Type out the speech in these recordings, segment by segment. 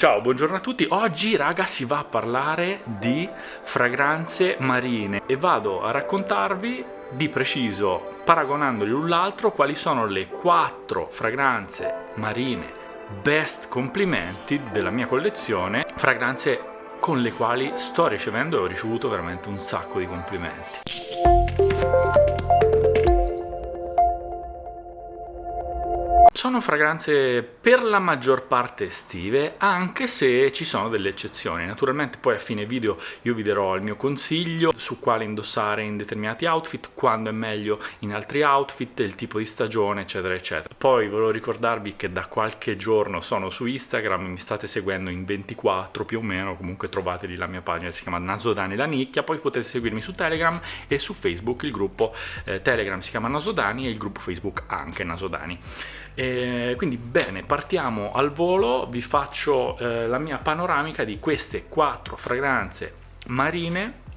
Ciao, buongiorno a tutti. Oggi, raga, si va a parlare di fragranze marine e vado a raccontarvi di preciso, paragonandoli l'un l'altro, quali sono le 4 fragranze marine best complimenti della mia collezione, fragranze con le quali sto ricevendo e ho ricevuto veramente un sacco di complimenti. Sono fragranze per la maggior parte estive, anche se ci sono delle eccezioni. Naturalmente poi a fine video io vi darò il mio consiglio su quale indossare in determinati outfit, quando è meglio in altri outfit, il tipo di stagione, eccetera, eccetera. Poi volevo ricordarvi che da qualche giorno sono su Instagram, mi state seguendo in 24 più o meno, comunque trovate lì la mia pagina, si chiama Nasodani la nicchia, poi potete seguirmi su Telegram e su Facebook, il gruppo Telegram si chiama Nasodani e il gruppo Facebook anche Nasodani. Quindi bene, partiamo al volo, vi faccio la mia panoramica di queste 4 fragranze marine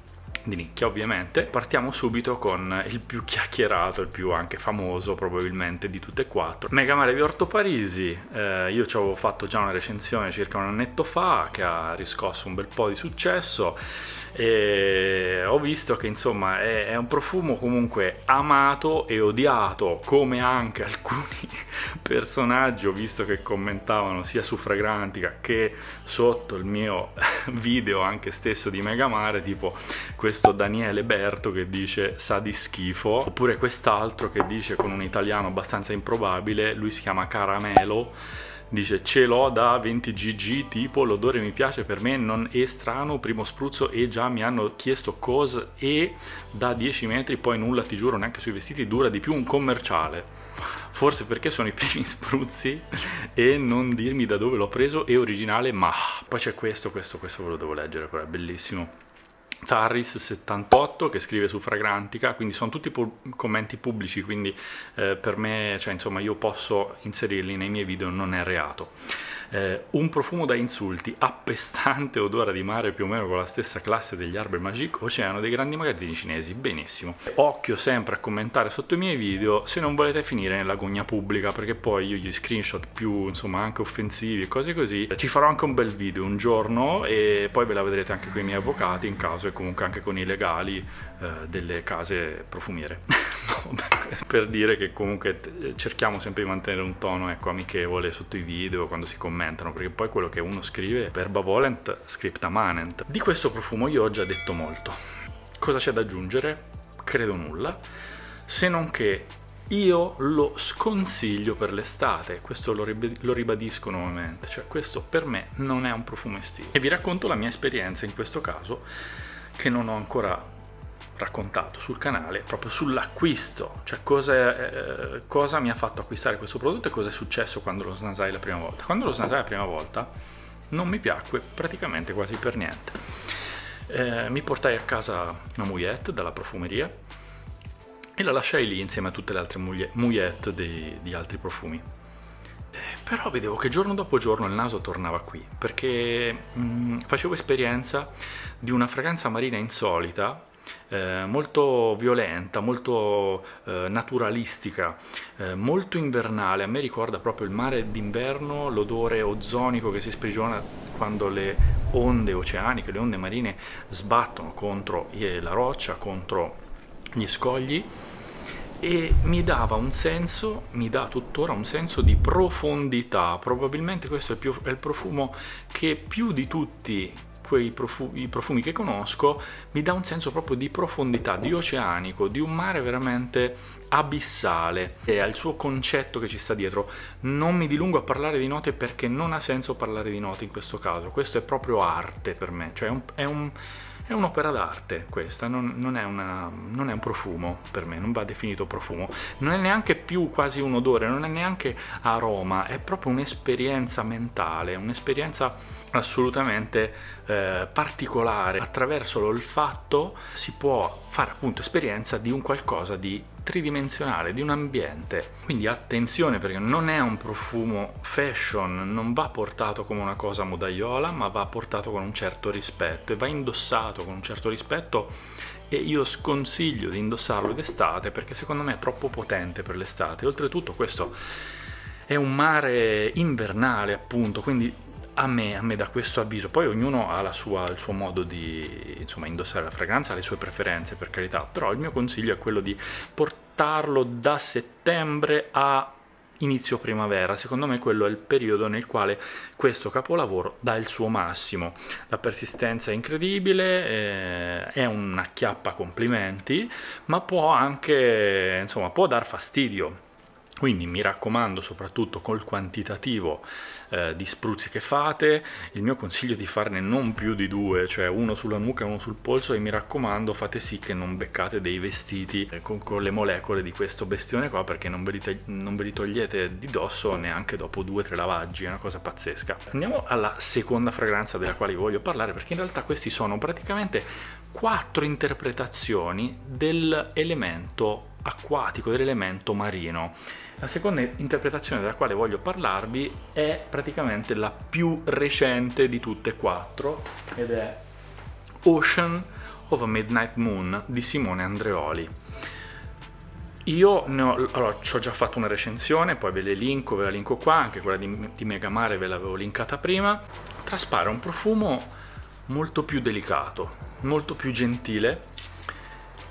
di nicchia, ovviamente. Partiamo subito con il più chiacchierato, il più anche famoso probabilmente di tutte e 4, Mega Mare di Orto Parisi. Io ci avevo fatto già una recensione circa un annetto fa che ha riscosso un bel po' di successo e ho visto che insomma è un profumo comunque amato e odiato, come anche alcuni personaggi ho visto che commentavano sia su Fragrantica che sotto il mio video anche stesso di Mega Mare, tipo questo Daniele Berto che dice sa di schifo, oppure quest'altro che dice con un italiano abbastanza improbabile, lui si chiama Caramelo, dice ce l'ho da 20 gg, tipo l'odore mi piace, per me non è strano, primo spruzzo e già mi hanno chiesto cosa, e da 10 metri poi nulla, ti giuro, neanche sui vestiti dura di più un commerciale, forse perché sono i primi spruzzi e non dirmi da dove l'ho preso, è originale, ma poi c'è questo ve lo devo leggere, però è bellissimo. Tarris78 che scrive su Fragrantica, quindi sono tutti commenti pubblici, quindi per me, cioè insomma, io posso inserirli nei miei video, non è reato. Un profumo da insulti, appestante, odore di mare, più o meno con la stessa classe degli Arbre Magique, Oceano dei grandi magazzini cinesi, benissimo. Occhio sempre a commentare sotto i miei video se non volete finire nella gogna pubblica, perché poi io gli screenshot più insomma anche offensivi e cose così, ci farò anche un bel video un giorno e poi ve la vedrete anche con i miei avvocati in caso, e comunque anche con i legali delle case profumiere. Per dire che comunque cerchiamo sempre di mantenere un tono, ecco, amichevole sotto i video quando si commentano, perché poi quello che uno scrive verba volent scripta manent. Di questo profumo io ho già detto molto. Cosa c'è da aggiungere? Credo nulla, se non che io lo sconsiglio per l'estate, questo lo ribadisco nuovamente, cioè questo per me non è un profumo estivo. E vi racconto la mia esperienza in questo caso, che non ho ancora raccontato sul canale, proprio sull'acquisto, cioè cosa mi ha fatto acquistare questo prodotto e cosa è successo quando lo snasai la prima volta. Quando lo snasai la prima volta non mi piacque praticamente quasi per niente. Mi portai a casa una mouillette dalla profumeria e la lasciai lì insieme a tutte le altre mouillette di altri profumi. Però vedevo che giorno dopo giorno il naso tornava qui, perché facevo esperienza di una fragranza marina insolita, molto violenta, molto naturalistica, molto invernale. A me ricorda proprio il mare d'inverno, l'odore ozonico che si sprigiona quando le onde oceaniche, le onde marine sbattono contro la roccia, contro gli scogli, e mi dava un senso, mi dà tuttora un senso di profondità. Probabilmente questo è il profumo che più di tutti i profumi che conosco mi dà un senso proprio di profondità, di oceanico, di un mare veramente abissale, e al suo concetto che ci sta dietro. Non mi dilungo a parlare di note perché non ha senso parlare di note in questo caso, questo è proprio arte per me, cioè è un'opera d'arte questa, non è un profumo per me, non va definito profumo, non è neanche più quasi un odore, non è neanche aroma, è proprio un'esperienza mentale, un'esperienza assolutamente particolare. Attraverso l'olfatto si può fare appunto esperienza di un qualcosa di tridimensionale, di un ambiente. Quindi attenzione, perché non è un profumo fashion, non va portato come una cosa modaiola, ma va portato con un certo rispetto e va indossato con un certo rispetto, e io sconsiglio di indossarlo d'estate perché secondo me è troppo potente per l'estate. Oltretutto questo è un mare invernale, appunto, quindi a me dà questo avviso. Poi ognuno ha il suo modo di, insomma, indossare la fragranza, ha le sue preferenze, per carità, però il mio consiglio è quello di portarlo da settembre a inizio primavera. Secondo me quello è il periodo nel quale questo capolavoro dà il suo massimo. La persistenza è incredibile, è una chiappa a complimenti, ma può anche, insomma, può dar fastidio. Quindi mi raccomando, soprattutto col quantitativo di spruzzi che fate, il mio consiglio è di farne non più di 2, cioè uno sulla nuca e uno sul polso, e mi raccomando fate sì che non beccate dei vestiti con le molecole di questo bestione qua, perché non ve li togliete di dosso neanche dopo 2-3 lavaggi, è una cosa pazzesca. Andiamo alla seconda fragranza della quale vi voglio parlare, perché in realtà questi sono praticamente 4 interpretazioni dell'elemento acquatico, dell'elemento marino. La seconda interpretazione della quale voglio parlarvi è praticamente la più recente di tutte e 4, ed è Ocean of a Midnight Moon di Simone Andreoli. Io allora, ci ho già fatto una recensione, poi ve la linko qua, anche quella di Megamare ve l'avevo linkata prima. Traspare un profumo molto più delicato, molto più gentile,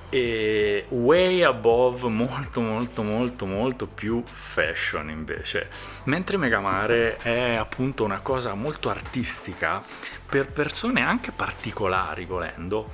e way above, molto più fashion invece. Mentre Megamare è appunto una cosa molto artistica per persone anche particolari, volendo,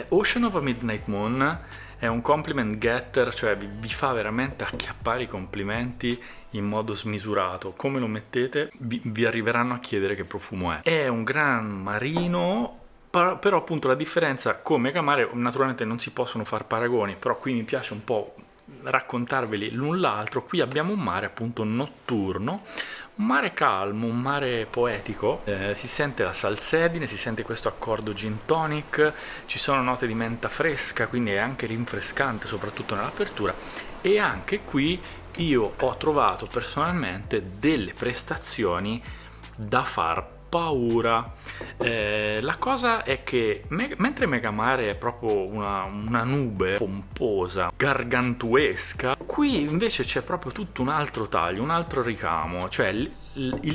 Ocean of a Midnight Moon è un compliment getter, cioè vi fa veramente acchiappare i complimenti in modo smisurato. Come lo mettete vi arriveranno a chiedere che profumo è. È un gran marino, però appunto la differenza con Megamare, naturalmente non si possono far paragoni, però qui mi piace un po' raccontarveli l'un l'altro. Qui abbiamo un mare appunto notturno, un mare calmo, un mare poetico, si sente la salsedine, si sente questo accordo gin tonic, ci sono note di menta fresca, quindi è anche rinfrescante soprattutto nell'apertura. E anche qui io ho trovato personalmente delle prestazioni da far paura. La cosa è che mentre Megamare è proprio una nube pomposa, gargantuesca, qui invece c'è proprio tutto un altro taglio, un altro ricamo, cioè il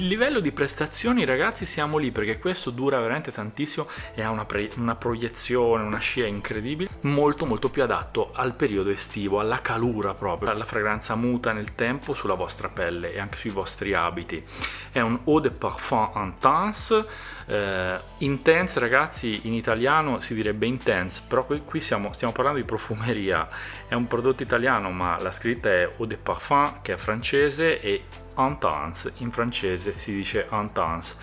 livello di prestazioni, ragazzi, siamo lì, perché questo dura veramente tantissimo e ha una proiezione, una scia incredibile, molto più adatto al periodo estivo, alla calura proprio. La fragranza muta nel tempo sulla vostra pelle e anche sui vostri abiti. È un eau de parfum intense. Intense, ragazzi, in italiano si direbbe intense, però qui stiamo parlando di profumeria. È un prodotto italiano, ma la scritta è eau de parfum, che è francese, e intense in francese si dice intense,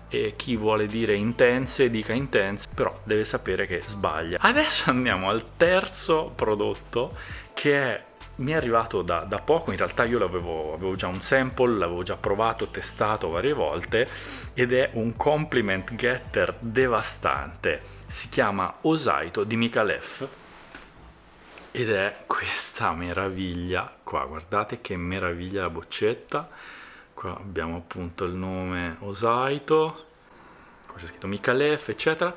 e chi vuole dire intense dica intense, però deve sapere che sbaglia. Adesso andiamo al terzo prodotto, che mi è arrivato da poco. In realtà io avevo già un sample, l'avevo già provato, testato varie volte, ed è un compliment getter devastante. Si chiama Osaito di Micallef ed è questa meraviglia qua. Guardate che meraviglia la boccetta. Qua abbiamo appunto il nome Osaito, qua c'è scritto Micallef, eccetera.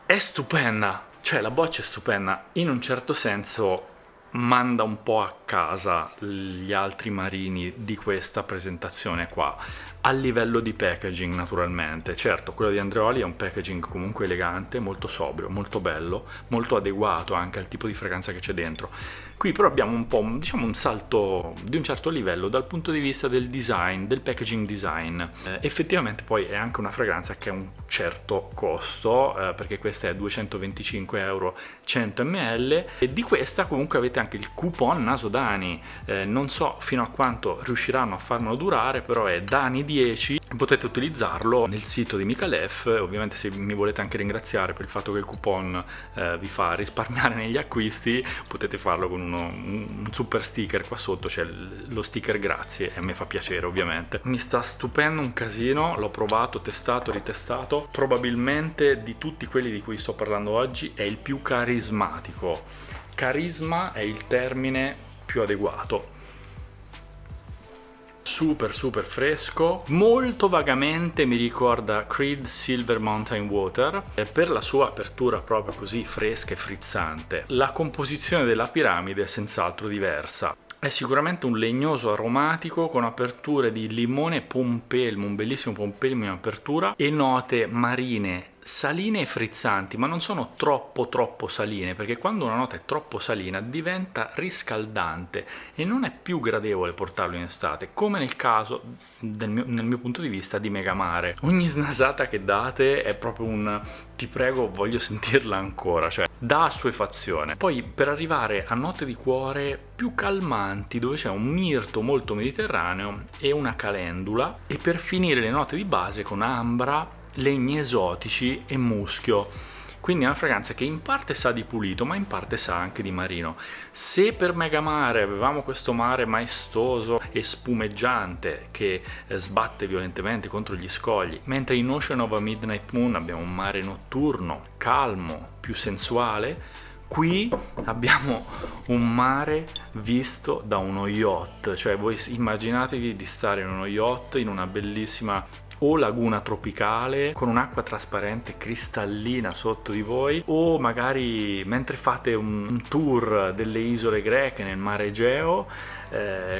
È stupenda, cioè la boccia è stupenda, in un certo senso manda un po' a casa gli altri marini di questa presentazione qua, a livello di packaging naturalmente. Certo, quello di Andreoli è un packaging comunque elegante, molto sobrio, molto bello, molto adeguato anche al tipo di fragranza che c'è dentro. Qui però abbiamo un po', diciamo, un salto di un certo livello dal punto di vista del design, del packaging design. Effettivamente poi è anche una fragranza che ha un certo costo, perché questa è 225 euro 100 ml, e di questa comunque avete anche il coupon Naso Dani. Non so fino a quanto riusciranno a farmelo durare, però è Dani 10, potete utilizzarlo nel sito di Micallef. Ovviamente, se mi volete anche ringraziare per il fatto che il coupon vi fa risparmiare negli acquisti, potete farlo con un super sticker qua sotto, c'è lo sticker grazie, e a me fa piacere ovviamente. Mi sta stupendo un casino, l'ho provato, testato, ritestato. Probabilmente di tutti quelli di cui sto parlando oggi è il più carismatico. Carisma è il termine più adeguato. Super fresco, molto vagamente mi ricorda Creed Silver Mountain Water, per la sua apertura proprio così fresca e frizzante. La composizione della piramide è senz'altro diversa. È sicuramente un legnoso aromatico con aperture di limone pompelmo, un bellissimo pompelmo in apertura, e note marine saline e frizzanti, ma non sono troppo saline, perché quando una nota è troppo salina diventa riscaldante e non è più gradevole portarlo in estate, come nel caso nel mio punto di vista di Megamare. Ogni snasata che date è proprio un ti prego, voglio sentirla ancora, cioè dà assuefazione. Poi per arrivare a note di cuore più calmanti, dove c'è un mirto molto mediterraneo e una calendula, e per finire le note di base con ambra, legni esotici e muschio. Quindi è una fragranza che in parte sa di pulito, ma in parte sa anche di marino. Se per Megamare avevamo questo mare maestoso e spumeggiante che sbatte violentemente contro gli scogli, mentre in Ocean of a Midnight Moon abbiamo un mare notturno, calmo, più sensuale, qui abbiamo un mare visto da uno yacht. Cioè voi immaginatevi di stare in uno yacht in una bellissima o laguna tropicale con un'acqua trasparente cristallina sotto di voi, o magari mentre fate un tour delle isole greche nel mare Egeo,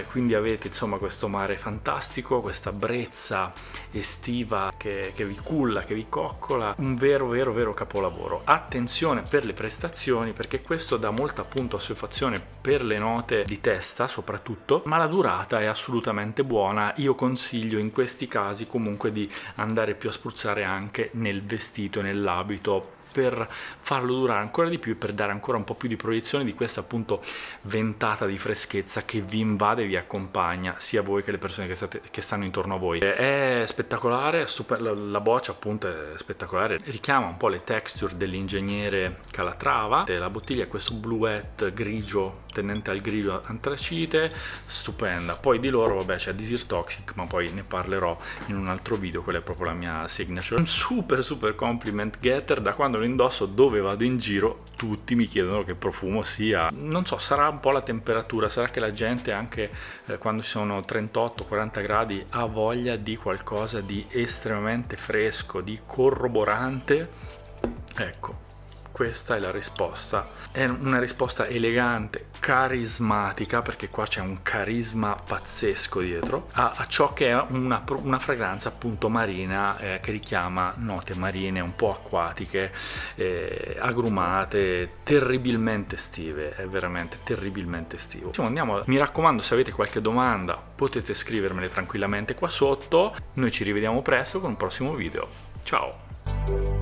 quindi avete insomma questo mare fantastico, questa brezza estiva che vi culla, che vi coccola, un vero capolavoro. Attenzione per le prestazioni, perché questo dà molta appunto assuefazione per le note di testa soprattutto, ma la durata è assolutamente buona. Io consiglio in questi casi comunque di andare più a spruzzare anche nel vestito e nell'abito, per farlo durare ancora di più e per dare ancora un po' più di proiezione di questa appunto ventata di freschezza che vi invade e vi accompagna, sia voi che le persone che stanno intorno a voi. È spettacolare, la boccia appunto è spettacolare, richiama un po' le texture dell'ingegnere Calatrava. La bottiglia è questo bluette grigio tendente al grigio antracite, stupenda. Poi di loro vabbè c'è Desert Toxic, ma poi ne parlerò in un altro video, quella è proprio la mia signature. Un super compliment getter. Da quando lo indosso, dove vado in giro tutti mi chiedono che profumo sia. Non so, sarà un po' la temperatura, sarà che la gente anche quando ci sono 38-40 gradi ha voglia di qualcosa di estremamente fresco, di corroborante. Ecco, questa è la risposta. È una risposta elegante, carismatica, perché qua c'è un carisma pazzesco dietro, a ciò che è una fragranza appunto marina, che richiama note marine un po' acquatiche, agrumate, terribilmente estive. È veramente terribilmente estivo. Mi raccomando, se avete qualche domanda potete scrivermele tranquillamente qua sotto. Noi ci rivediamo presto con un prossimo video. Ciao!